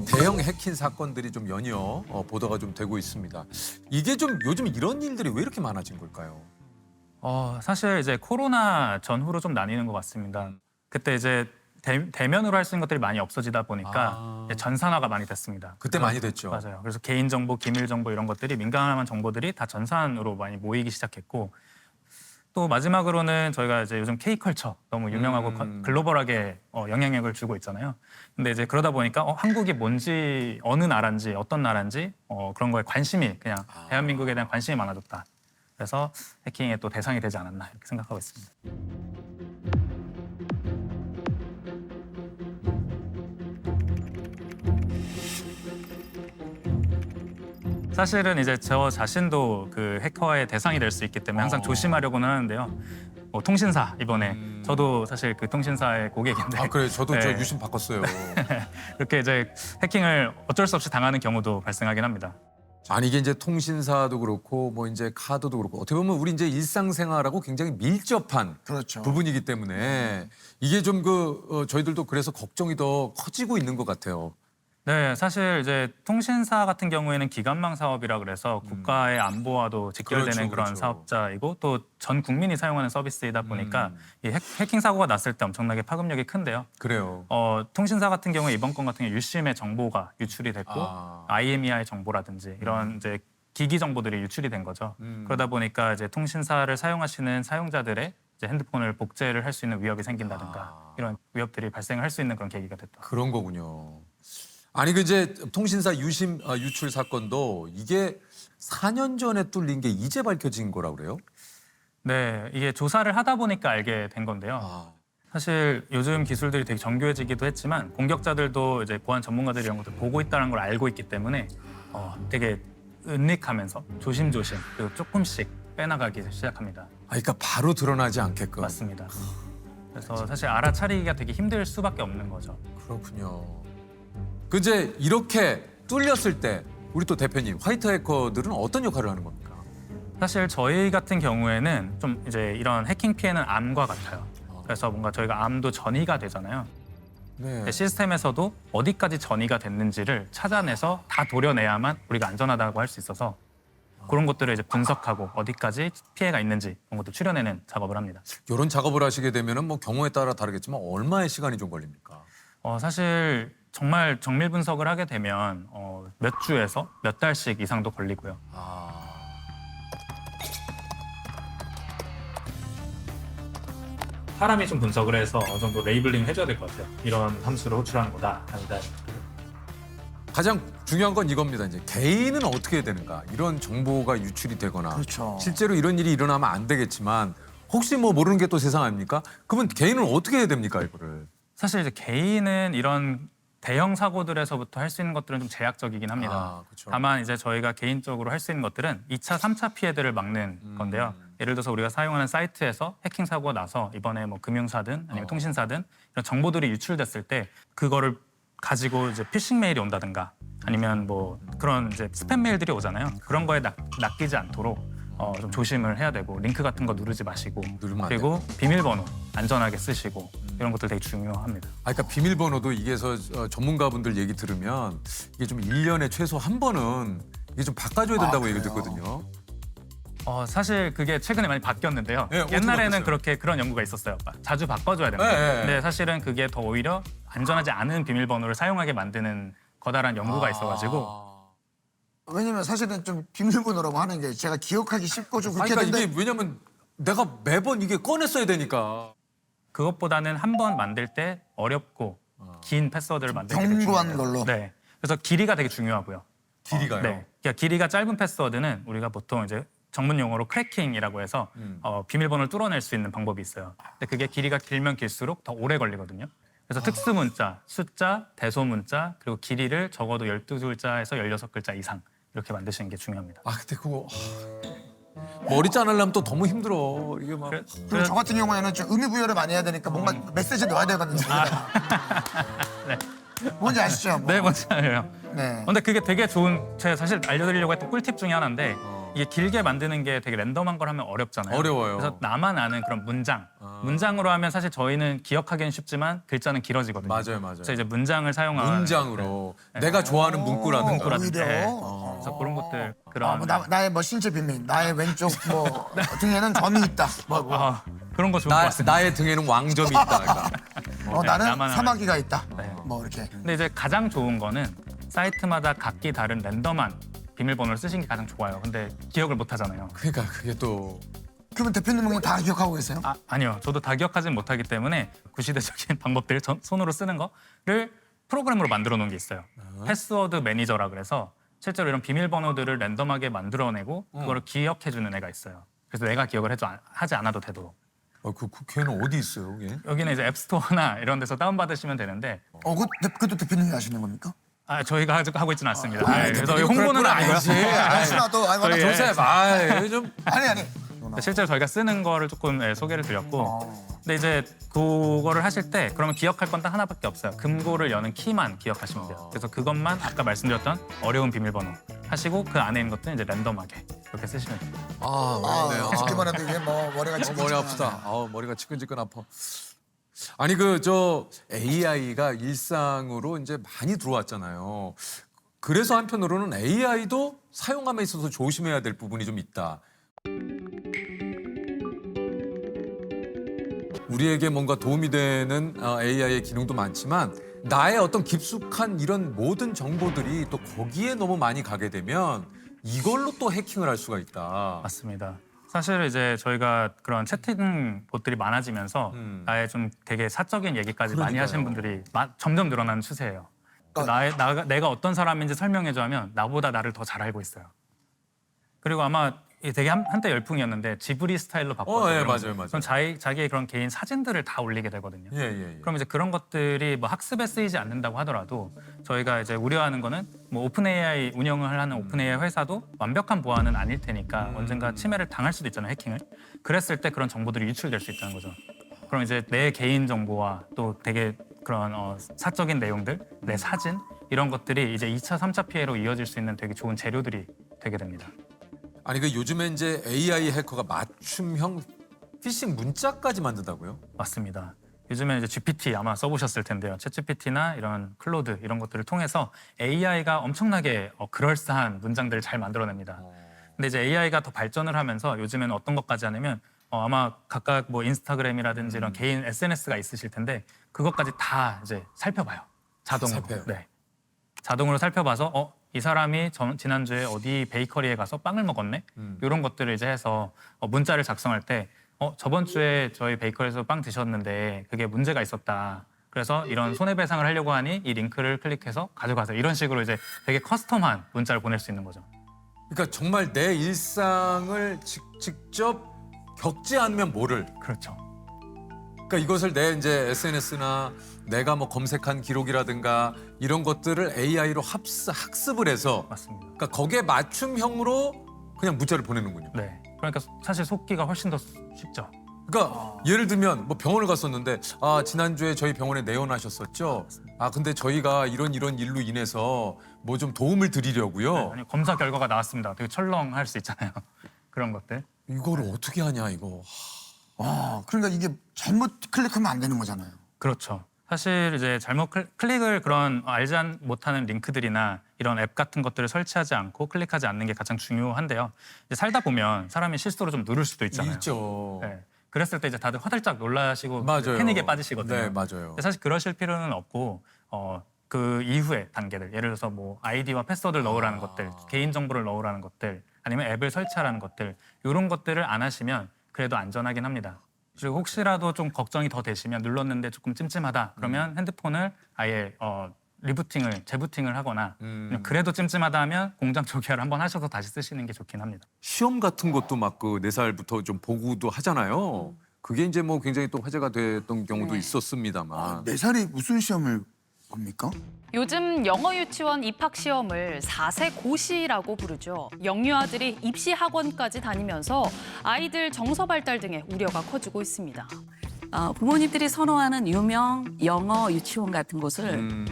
대형 해킹 사건들이 좀 연이어 보도가 좀 되고 있습니다. 이게 좀 요즘 이런 일들이 왜 이렇게 많아진 걸까요? 사실 이제 코로나 전후로 좀 나뉘는 것 같습니다. 그때 이제 대면으로 할 수 있는 것들이 많이 없어지다 보니까 이제 전산화가 많이 됐습니다. 그때 많이 됐죠. 맞아요. 그래서 개인정보, 기밀정보 이런 것들이 민감한 정보들이 다 전산으로 많이 모이기 시작했고 또 마지막으로는 저희가 이제 요즘 K컬처 너무 유명하고 글로벌하게 영향력을 주고 있잖아요. 근데 이제 그러다 보니까 한국이 뭔지 어느 나라인지 어떤 나라인지 그런 거에 관심이 그냥 대한민국에 대한 관심이 많아졌다. 그래서 해킹의 또 대상이 되지 않았나 이렇게 생각하고 있습니다. 사실은 이제 저 자신도 그 해커의 대상이 될 수 있기 때문에 항상 조심하려고는 하는데요. 통신사 이번에 저도 사실 그 통신사의 고객인데 그래 저도 네. 저 유심 바꿨어요. 이렇게 이제 해킹을 어쩔 수 없이 당하는 경우도 발생하긴 합니다. 아니 이게 이제 통신사도 그렇고 뭐 이제 카드도 그렇고 어떻게 보면 우리 이제 일상생활하고 굉장히 밀접한 그렇죠. 부분이기 때문에 이게 좀 저희들도 그래서 걱정이 더 커지고 있는 것 같아요. 네, 사실 이제 통신사 같은 경우에는 기관망 사업이라 그래서 국가의 안보와도 직결되는 그렇죠, 그런 그렇죠. 사업자이고 또 전 국민이 사용하는 서비스이다 보니까 이 해킹 사고가 났을 때 엄청나게 파급력이 큰데요. 그래요. 통신사 같은 경우에 이번 건 같은 경우 유심의 정보가 유출이 됐고 IMEI 정보라든지 이런 이제 기기 정보들이 유출이 된 거죠. 그러다 보니까 이제 통신사를 사용하시는 사용자들의 이제 핸드폰을 복제를 할 수 있는 위협이 생긴다든가 이런 위협들이 발생할 수 있는 그런 계기가 됐다. 그런 거군요. 아니 그 이제 통신사 유심 유출 사건도 이게 4년 전에 뚫린 게 이제 밝혀진 거라고 그래요? 네, 이게 조사를 하다 보니까 알게 된 건데요. 사실 요즘 기술들이 되게 정교해지기도 했지만 공격자들도 이제 보안 전문가들이 이런 것들 보고 있다는 걸 알고 있기 때문에 되게 은닉하면서 조심조심 그리고 조금씩 빼나가기 시작합니다. 그러니까 바로 드러나지 않게끔. 맞습니다. 그래서 사실 알아차리기가 되게 힘들 수밖에 없는 거죠. 그렇군요. 그 이제 이렇게 뚫렸을 때 우리 또 대표님 화이트 해커들은 어떤 역할을 하는 겁니까? 사실 저희 같은 경우에는 좀 이제 이런 해킹 피해는 암과 같아요. 그래서 뭔가 저희가 암도 전이가 되잖아요. 네. 시스템에서도 어디까지 전이가 됐는지를 찾아내서 다 도려내야만 우리가 안전하다고 할 수 있어서 그런 것들을 이제 분석하고 어디까지 피해가 있는지 그런 것도 추려내는 작업을 합니다. 이런 작업을 하시게 되면은 뭐 경우에 따라 다르겠지만 얼마의 시간이 좀 걸립니까? 사실 정말 정밀 분석을 하게 되면 몇 주에서 몇 달씩 이상도 걸리고요. 사람이 좀 분석을 해서 어느 정도 레이블링 해줘야 될 것 같아요. 이런 함수를 호출하는 거다, 아니다. 가장 중요한 건 이겁니다. 이제 개인은 어떻게 해야 되는가? 이런 정보가 유출이 되거나 그렇죠. 실제로 이런 일이 일어나면 안 되겠지만 혹시 뭐 모르는 게 또 세상 아닙니까? 그러면 개인은 어떻게 해야 됩니까, 이거를? 사실 이제 개인은 이런 대형 사고들에서부터 할 수 있는 것들은 좀 제약적이긴 합니다. 그렇죠. 다만 이제 저희가 개인적으로 할 수 있는 것들은 2차, 3차 피해들을 막는 건데요. 예를 들어서 우리가 사용하는 사이트에서 해킹 사고가 나서 이번에 뭐 금융사든 아니면 통신사든 이런 정보들이 유출됐을 때 그거를 가지고 이제 피싱 메일이 온다든가 아니면 뭐 그런 이제 스팸 메일들이 오잖아요. 그런 거에 낚이지 않도록 좀 조심을 해야 되고 링크 같은 거 누르지 마시고 누르면 안 그리고 비밀번호 안전하게 쓰시고 이런 것들 되게 중요합니다. 그러니까 비밀번호도 이게서 전문가분들 얘기 들으면 이게 좀 1년에 최소 한 번은 이게 좀 바꿔줘야 된다고 얘기 듣거든요. 사실 그게 최근에 많이 바뀌었는데요. 네, 어떻게 옛날에는 바뀌었어요? 그런 연구가 있었어요. 자주 바꿔줘야 된다. 네, 네. 근데 사실은 그게 더 오히려 안전하지 않은 비밀번호를 사용하게 만드는 커다란 연구가 있어가지고 왜냐면 사실은 좀 비밀번호라고 하는 게 제가 기억하기 쉽고 좀 그렇게 그러니까 되는데 이게 왜냐면 내가 매번 이게 꺼냈어야 되니까. 그것보다는 한 번 만들 때 어렵고 긴 패스워드를 만들기 되게 견고한 중요해요. 걸로. 네. 그래서 길이가 되게 중요하고요. 길이가요? 네. 그러니까 길이가 짧은 패스워드는 우리가 보통 이제 전문 용어로 크래킹이라고 해서 비밀번호를 뚫어낼 수 있는 방법이 있어요. 근데 그게 길이가 길면 길수록 더 오래 걸리거든요. 그래서 특수 문자, 숫자, 대소 문자, 그리고 길이를 적어도 12글자에서 16글자 이상 이렇게 만드시는 게 중요합니다. 근데 그거 머리 짜내려면 또 너무 힘들어. 이게 막. 그리고 저 같은 경우에는 좀 의미 부여를 많이 해야 되니까 뭔가 메시지 넣어야 되거든요. 네. 뭔지 아시죠? 뭐. 네, 뭔지 알아요. 네. 근데 그게 되게 좋은, 제가 사실 알려드리려고 했던 꿀팁 중에 하나인데 이게 길게 만드는 게 되게 랜덤한 걸 하면 어렵잖아요. 어려워요. 그래서 나만 아는 그런 문장으로 하면 사실 저희는 기억하기는 쉽지만 글자는 길어지거든요. 맞아요. 그래서 이제 문장을 사용한 문장으로 내가 좋아하는 문구라든가. 문구라든지. 오히려. 그래서 그런 것들 그런 나의 뭐 신체 비밀, 나의 왼쪽 뭐 등에는 점이 있다. 그런 거 좋은 것 같습니다. 나의 등에는 왕점이 있다. 그러니까. 나는 나만 아는. 사마귀가 있다. 네. 뭐 이렇게. 근데 이제 가장 좋은 거는 사이트마다 각기 다른 랜덤한 비밀번호를 쓰신 게 가장 좋아요. 근데 기억을 못 하잖아요. 그러니까 그게 또 그러면 대표님은 다 기억하고 계세요? 아니요. 저도 다 기억하진 못하기 때문에 구시대적인 방법들 손으로 쓰는 거를 프로그램으로 만들어 놓은 게 있어요. 패스워드 매니저라 그래서 실제로 이런 비밀번호들을 랜덤하게 만들어내고 그거를 기억해주는 애가 있어요. 그래서 내가 기억을 하지 않아도 되도록. 그 걔는 어디 있어요, 그게? 여기는 이제 앱스토어나 이런 데서 다운받으시면 되는데 그것도 대표님이 하시는 겁니까? 저희가 하고 있지는 않습니다. 그래서 홍보는 아니고요. 혹시나도 저희 조셉, 좀 아니. 실제로 저희가 쓰는 거를 조금 소개를 드렸고 근데 이제 그거를 하실 때 그러면 기억할 건 딱 하나밖에 없어요. 금고를 여는 키만 기억하시면 돼요. 그래서 그것만 아까 말씀드렸던 어려운 비밀번호 하시고 그 안에 있는 것들은 이제 랜덤하게 이렇게 쓰시면 돼요. 어렵네요. 듣기만 해도 이게 뭐 머리가 머리 아프다. 머리가 지끈지끈 아파. 아니 AI가 일상으로 이제 많이 들어왔잖아요. 그래서 한편으로는 AI도 사용함에 있어서 조심해야 될 부분이 좀 있다. 우리에게 뭔가 도움이 되는 AI의 기능도 많지만 나의 어떤 깊숙한 이런 모든 정보들이 또 거기에 너무 많이 가게 되면 이걸로 또 해킹을 할 수가 있다. 맞습니다. 사실 이제 저희가 그런 채팅 봇들이 많아지면서 나의 좀 되게 사적인 얘기까지 많이 하시는 분들이 점점 늘어나는 추세예요. 내가 어떤 사람인지 설명해줘 하면 나보다 나를 더 잘 알고 있어요. 그리고 아마 이게 되게 한때 열풍이었는데 지브리 스타일로 바꿔서 예, 맞아요. 그럼 자기의 그런 개인 사진들을 다 올리게 되거든요. 예. 그럼 이제 그런 것들이 뭐 학습에 쓰이지 않는다고 하더라도 저희가 이제 우려하는 거는 뭐 오픈 AI 운영을 하는 오픈 AI 회사도 완벽한 보안은 아닐 테니까 언젠가 침해를 당할 수도 있잖아요, 해킹을. 그랬을 때 그런 정보들이 유출될 수 있다는 거죠. 그럼 이제 내 개인 정보와 또 되게 그런 사적인 내용들, 내 사진 이런 것들이 이제 2차, 3차 피해로 이어질 수 있는 되게 좋은 재료들이 되게 됩니다. 아니 요즘에 이제 AI 해커가 맞춤형 피싱 문자까지 만든다고요? 맞습니다. 요즘에 이제 GPT 아마 써보셨을 텐데요. 챗GPT나 이런 클로드 이런 것들을 통해서 AI가 엄청나게 그럴싸한 문장들을 잘 만들어냅니다. 근데 이제 AI가 더 발전을 하면서 요즘에는 어떤 것까지 하냐면 아마 각각 뭐 인스타그램이라든지 이런 개인 SNS가 있으실 텐데 그것까지 다 이제 살펴봐요. 자동으로. 살펴요? 네. 자동으로 살펴봐서 이 사람이 지난주에 어디 베이커리에 가서 빵을 먹었네? 이런 것들을 이제 해서 문자를 작성할 때 저번 주에 저희 베이커리에서 빵 드셨는데 그게 문제가 있었다. 그래서 이런 손해배상을 하려고 하니 이 링크를 클릭해서 가져가세요. 이런 식으로 이제 되게 커스텀한 문자를 보낼 수 있는 거죠. 그러니까 정말 내 일상을 직접 겪지 않으면 모를. 그렇죠. 그러니까 이것을 내 이제 SNS나 내가 뭐 검색한 기록이라든가 이런 것들을 AI로 학습을 해서 맞습니다. 그러니까 거기에 맞춤형으로 그냥 문자를 보내는군요. 네. 그러니까 사실 속기가 훨씬 더 쉽죠. 그러니까 예를 들면 뭐 병원을 갔었는데 지난주에 저희 병원에 내원하셨었죠. 근데 저희가 이런 일로 인해서 뭐 좀 도움을 드리려고요. 아니, 검사 결과가 나왔습니다. 되게 철렁할 수 있잖아요. 그런 것들. 이거를 어떻게 하냐 이거. 그러니까 이게 잘못 클릭하면 안 되는 거잖아요. 그렇죠. 사실 이제 잘못 클릭을 그런 알지 못하는 링크들이나 이런 앱 같은 것들을 설치하지 않고 클릭하지 않는 게 가장 중요한데요. 이제 살다 보면 사람이 실수로 좀 누를 수도 있잖아요. 있죠. 네. 그랬을 때 이제 다들 화들짝 놀라시고 맞아요. 패닉에 빠지시거든요. 네, 맞아요. 근데 사실 그러실 필요는 없고 그 이후의 단계들, 예를 들어서 뭐 아이디와 패스워드를 넣으라는 것들, 개인 정보를 넣으라는 것들, 아니면 앱을 설치하라는 것들, 이런 것들을 안 하시면 그래도 안전하긴 합니다. 그리고 혹시라도 좀 걱정이 더 되시면 눌렀는데 조금 찜찜하다 그러면 핸드폰을 아예 재부팅을 하거나 그래도 찜찜하다 하면 공장 초기화를 한번 하셔서 다시 쓰시는 게 좋긴 합니다. 시험 같은 것도 막 그 4살부터 좀 보고도 하잖아요. 그게 이제 뭐 굉장히 또 화제가 됐던 경우도 있었습니다만. 4살이 무슨 시험을 봅니까? 요즘 영어 유치원 입학 시험을 4세 고시라고 부르죠. 영유아들이 입시 학원까지 다니면서 아이들 정서 발달 등의 우려가 커지고 있습니다. 부모님들이 선호하는 유명 영어 유치원 같은 곳을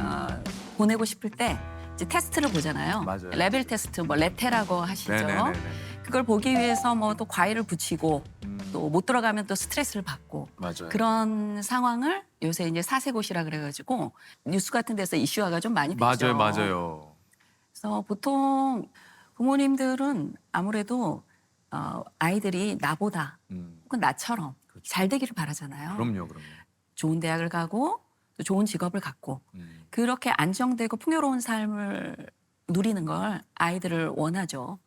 보내고 싶을 때 이제 테스트를 보잖아요. 맞아요. 레벨 테스트, 뭐 레테라고 하시죠. 네네네네. 그걸 보기 위해서 뭐 또 과외를 붙이고 또 못 들어가면 또 스트레스를 받고 맞아요. 그런 상황을 요새 이제 사세고시라 그래가지고 뉴스 같은 데서 이슈화가 좀 많이 되죠. 맞아요. 그래서 보통 부모님들은 아무래도 아이들이 나보다 혹은 나처럼 잘 되기를 바라잖아요. 그럼요. 좋은 대학을 가고 또 좋은 직업을 갖고 그렇게 안정되고 풍요로운 삶을 누리는 걸 아이들을 원하죠.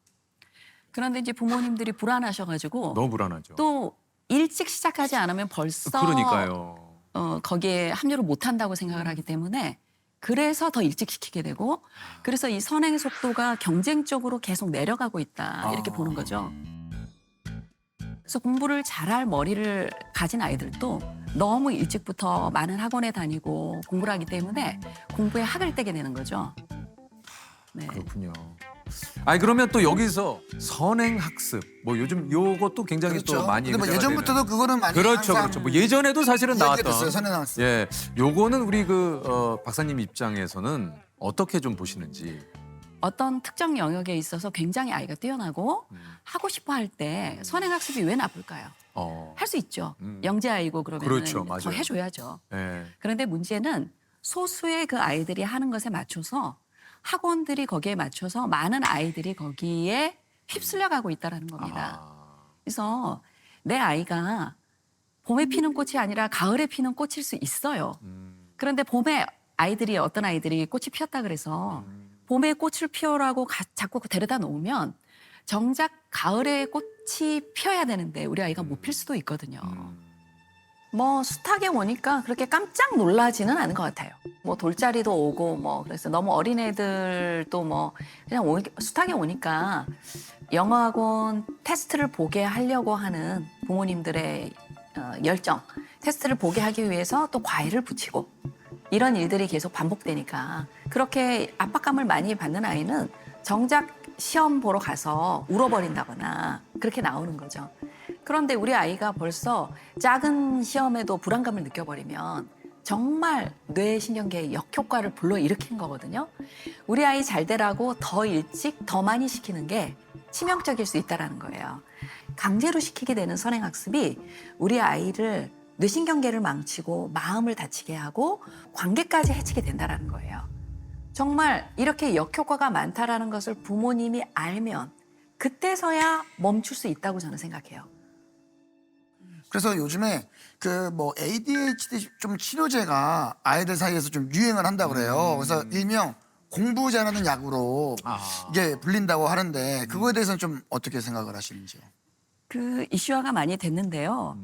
그런데 이제 부모님들이 불안하셔가지고 너무 불안하죠. 또 일찍 시작하지 않으면 벌써 그러니까요. 거기에 합류를 못한다고 생각을 하기 때문에 그래서 더 일찍 시키게 되고 그래서 이 선행 속도가 경쟁적으로 계속 내려가고 있다 이렇게 보는 거죠. 그래서 공부를 잘할 머리를 가진 아이들도 너무 일찍부터 많은 학원에 다니고 공부를 하기 때문에 공부에 학을 떼게 되는 거죠. 네. 그렇군요. 아니 그러면 또 여기서 선행 학습 뭐 요즘 요것도 굉장히 또 많이 근데 뭐 얘기가 예전부터도 되는. 그거는 많이 그렇죠. 항상 그렇죠. 뭐 예전에도 사실은 나왔던. 이야기됐어요, 선행학습. 예. 요거는 우리 박사님 입장에서는 어떻게 좀 보시는지. 어떤 특정 영역에 있어서 굉장히 아이가 뛰어나고 하고 싶어 할 때 선행학습이 왜 나쁠까요? 할 수 있죠. 영재아이고 그러면 그렇죠. 더 맞아요. 해줘야죠. 예. 그런데 문제는 소수의 그 아이들이 하는 것에 맞춰서 학원들이 거기에 맞춰서 많은 아이들이 거기에 휩쓸려가고 있다는 겁니다. 그래서 내 아이가 봄에 피는 꽃이 아니라 가을에 피는 꽃일 수 있어요. 그런데 봄에 아이들이 어떤 아이들이 꽃이 피었다 그래서 봄에 꽃을 피우라고 자꾸 데려다 놓으면 정작 가을에 꽃이 피어야 되는데 우리 아이가 못 필 수도 있거든요. 뭐 숱하게 오니까 그렇게 깜짝 놀라지는 않은 것 같아요. 뭐 돌자리도 오고 뭐 그래서 너무 어린애들도 뭐 그냥 숱하게 오니까 영어학원 테스트를 보게 하려고 하는 부모님들의 열정, 테스트를 보게 하기 위해서 또 과외를 붙이고 이런 일들이 계속 반복되니까 그렇게 압박감을 많이 받는 아이는 정작 시험 보러 가서 울어버린다거나 그렇게 나오는 거죠. 그런데 우리 아이가 벌써 작은 시험에도 불안감을 느껴버리면 정말 뇌신경계의 역효과를 불러일으키는 거거든요. 우리 아이 잘 되라고 더 일찍 더 많이 시키는 게 치명적일 수 있다는 거예요. 강제로 시키게 되는 선행학습이 우리 아이를 뇌신경계를 망치고 마음을 다치게 하고 관계까지 해치게 된다는 거예요. 정말 이렇게 역효과가 많다라는 것을 부모님이 알면 그때서야 멈출 수 있다고 저는 생각해요. 그래서 요즘에 그 뭐 ADHD 좀 치료제가 아이들 사이에서 좀 유행을 한다고 그래요. 그래서 일명 공부 잘하는 약으로 이게 불린다고 하는데 그거에 대해서는 좀 어떻게 생각을 하시는지요? 그 이슈화가 많이 됐는데요.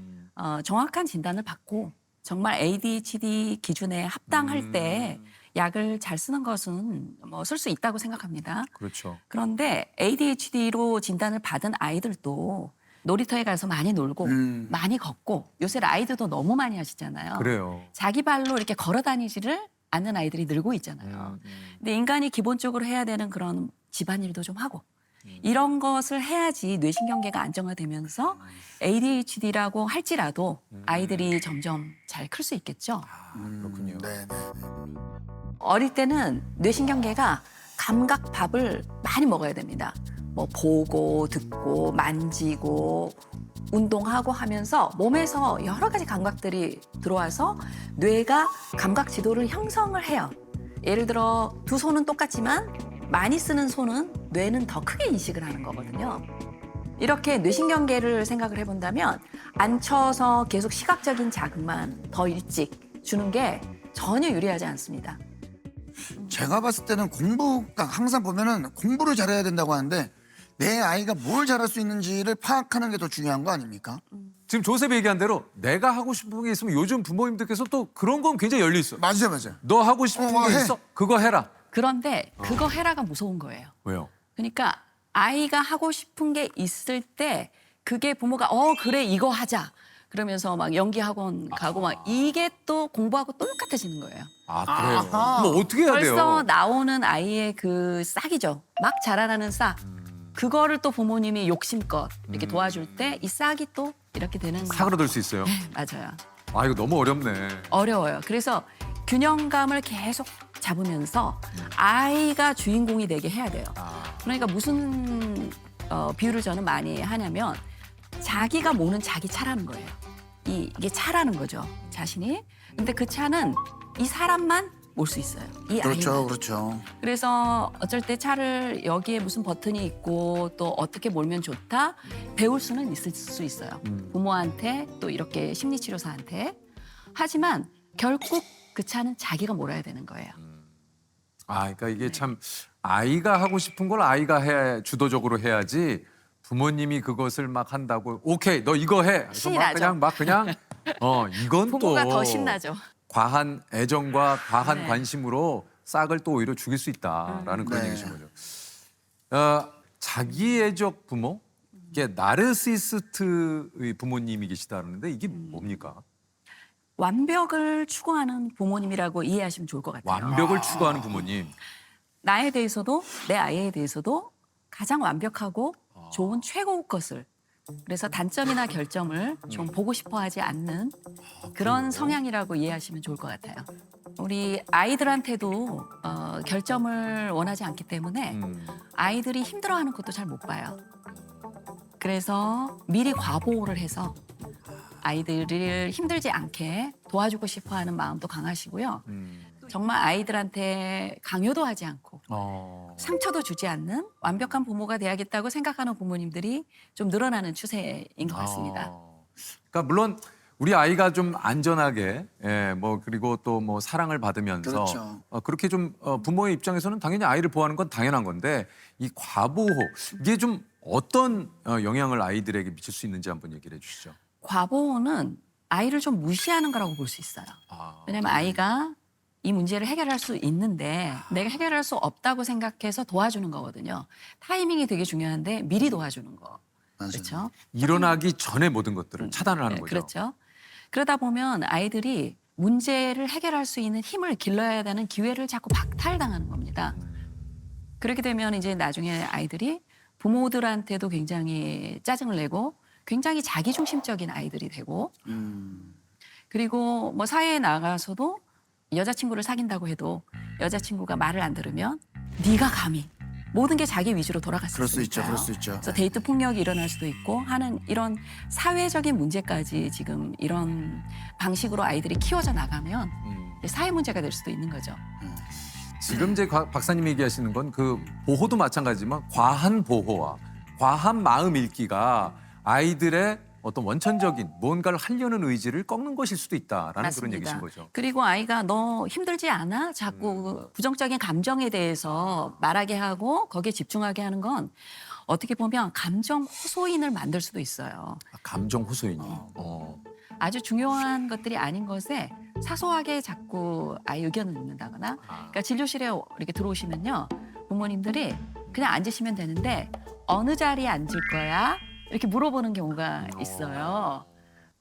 정확한 진단을 받고 정말 ADHD 기준에 합당할 때 약을 잘 쓰는 것은 뭐 쓸 수 있다고 생각합니다. 그렇죠. 그런데 ADHD로 진단을 받은 아이들도 놀이터에 가서 많이 놀고 많이 걷고 요새 아이들도 너무 많이 하시잖아요. 그래요. 자기 발로 이렇게 걸어 다니지를 않는 아이들이 늘고 있잖아요. 근데 인간이 기본적으로 해야 되는 그런 집안일도 좀 하고 이런 것을 해야지 뇌신경계가 안정화되면서 ADHD라고 할지라도 아이들이 점점 잘 클 수 있겠죠. 그렇군요. 네. 어릴 때는 뇌신경계가 감각밥을 많이 먹어야 됩니다. 뭐 보고 듣고 만지고 운동하고 하면서 몸에서 여러 가지 감각들이 들어와서 뇌가 감각 지도를 형성을 해요. 예를 들어 두 손은 똑같지만 많이 쓰는 손은 뇌는 더 크게 인식을 하는 거거든요. 이렇게 뇌신경계를 생각을 해본다면 앉혀서 계속 시각적인 자극만 더 일찍 주는 게 전혀 유리하지 않습니다. 제가 봤을 때는 공부가 항상 보면은 공부를 잘해야 된다고 하는데 내 아이가 뭘 잘할 수 있는지를 파악하는 게 더 중요한 거 아닙니까? 지금 조셉이 얘기한 대로 내가 하고 싶은 게 있으면 요즘 부모님들께서 또 그런 건 굉장히 열려 있어. 맞아요. 너 하고 싶은 게 해. 있어? 그거 해라. 그런데 그거 해라가 무서운 거예요. 왜요? 그러니까 아이가 하고 싶은 게 있을 때 그게 부모가 그래 이거 하자 그러면서 막 연기 학원 가고 막 이게 또 공부하고 똑같아지는 거예요. 그래요. 뭐 어떻게 해야 돼요? 벌써 나오는 아이의 그 싹이죠. 막 자라나는 싹. 그거를 또 부모님이 욕심껏 이렇게 도와줄 때 이 싹이 또 이렇게 되는 거예요. 사그러들 수 있어요. 맞아요. 이거 너무 어렵네. 어려워요. 그래서 균형감을 계속 잡으면서 아이가 주인공이 되게 해야 돼요. 그러니까 무슨 비유를 저는 많이 하냐면 자기가 모는 자기 차라는 거예요. 이게 차라는 거죠, 자신이. 근데 그 차는 이 사람만 몰 수 있어요. 이 그렇죠, 아이만. 그렇죠. 그래서 어쩔 때 차를 여기에 무슨 버튼이 있고 또 어떻게 몰면 좋다 배울 수는 있을 수 있어요. 부모한테 또 이렇게 심리치료사한테. 하지만 결국 그 차는 자기가 몰아야 되는 거예요. 그러니까 이게 참 아이가 하고 싶은 걸 아이가 주도적으로 해야지 부모님이 그것을 막 한다고 오케이 너 이거 해. 그래서 신이 막 나죠. 그냥 이건 부모가 또 더 신나죠. 과한 애정과 과한 네. 관심으로 싹을 또 오히려 죽일 수 있다라는 그런 네. 얘기신 거죠. 자기애적 부모, 이게 나르시스트의 부모님이 계시다는데 이게 뭡니까? 완벽을 추구하는 부모님이라고 이해하시면 좋을 것 같아요. 완벽을 추구하는 부모님. 나에 대해서도 내 아이에 대해서도 가장 완벽하고 좋은 최고의 것을 그래서 단점이나 결점을 좀 보고 싶어 하지 않는 그런 성향이라고 이해하시면 좋을 것 같아요. 우리 아이들한테도 결점을 원하지 않기 때문에 아이들이 힘들어하는 것도 잘 못 봐요. 그래서 미리 과보호를 해서 아이들을 힘들지 않게 도와주고 싶어 하는 마음도 강하시고요. 정말 아이들한테 강요도 하지 않고 상처도 주지 않는 완벽한 부모가 돼야겠다고 생각하는 부모님들이 좀 늘어나는 추세인 것 같습니다. 그러니까 물론 우리 아이가 좀 안전하게 그리고 또 뭐 사랑을 받으면서 그렇죠. 그렇게 좀 부모의 입장에서는 당연히 아이를 보호하는 건 당연한 건데 이 과보호 이게 좀 어떤 영향을 아이들에게 미칠 수 있는지 한번 얘기를 해주시죠. 과보호는 아이를 좀 무시하는 거라고 볼 수 있어요. 왜냐하면 아이가 이 문제를 해결할 수 있는데 내가 해결할 수 없다고 생각해서 도와주는 거거든요. 타이밍이 되게 중요한데 미리 도와주는 거. 맞아요. 그렇죠? 일어나기 전에 모든 것들을 차단을 하는 네, 거죠. 그렇죠. 그러다 보면 아이들이 문제를 해결할 수 있는 힘을 길러야 되는 기회를 자꾸 박탈당하는 겁니다. 그렇게 되면 이제 나중에 아이들이 부모들한테도 굉장히 짜증을 내고 굉장히 자기중심적인 아이들이 되고 그리고 뭐 사회에 나가서도 여자친구를 사귄다고 해도 여자친구가 말을 안 들으면 네가 감히 모든 게 자기 위주로 돌아갈 수 그럴 수 있으니까요. 있죠, 그럴 수 있죠. 그래서 데이트 폭력이 일어날 수도 있고 하는 이런 사회적인 문제까지 지금 이런 방식으로 아이들이 키워져 나가면 사회 문제가 될 수도 있는 거죠. 지금 이제 박사님이 얘기하시는 건 그 보호도 마찬가지지만 과한 보호와 과한 마음 읽기가 아이들의 어떤 원천적인 무언가를 하려는 의지를 꺾는 것일 수도 있다라는 그런 얘기신 거죠. 그리고 아이가 너 힘들지 않아? 자꾸 부정적인 감정에 대해서 말하게 하고 거기에 집중하게 하는 건 어떻게 보면 감정 호소인을 만들 수도 있어요. 감정 호소인이. 아주 중요한 것들이 아닌 것에 사소하게 자꾸 아이 의견을 묻는다거나 그러니까 진료실에 이렇게 들어오시면요. 부모님들이 그냥 앉으시면 되는데 어느 자리에 앉을 거야? 이렇게 물어보는 경우가 있어요.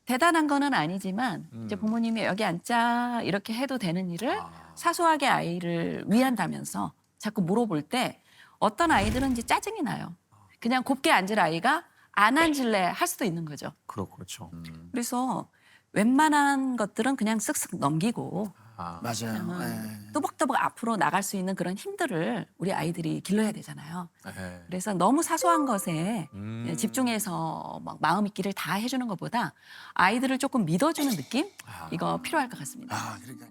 대단한 거는 아니지만 이제 부모님이 여기 앉자 이렇게 해도 되는 일을 사소하게 아이를 위한다면서 자꾸 물어볼 때 어떤 아이들은 이제 짜증이 나요. 그냥 곱게 앉을 아이가 안 앉을래 할 수도 있는 거죠. 그렇죠. 그래서 웬만한 것들은 그냥 쓱쓱 넘기고 맞아요. 네. 또박또박 앞으로 나갈 수 있는 그런 힘들을 우리 아이들이 길러야 되잖아요. 네. 그래서 너무 사소한 것에 집중해서 막 마음 있기를 다 해주는 것보다 아이들을 조금 믿어주는 느낌? 이거 필요할 것 같습니다. 그러니까.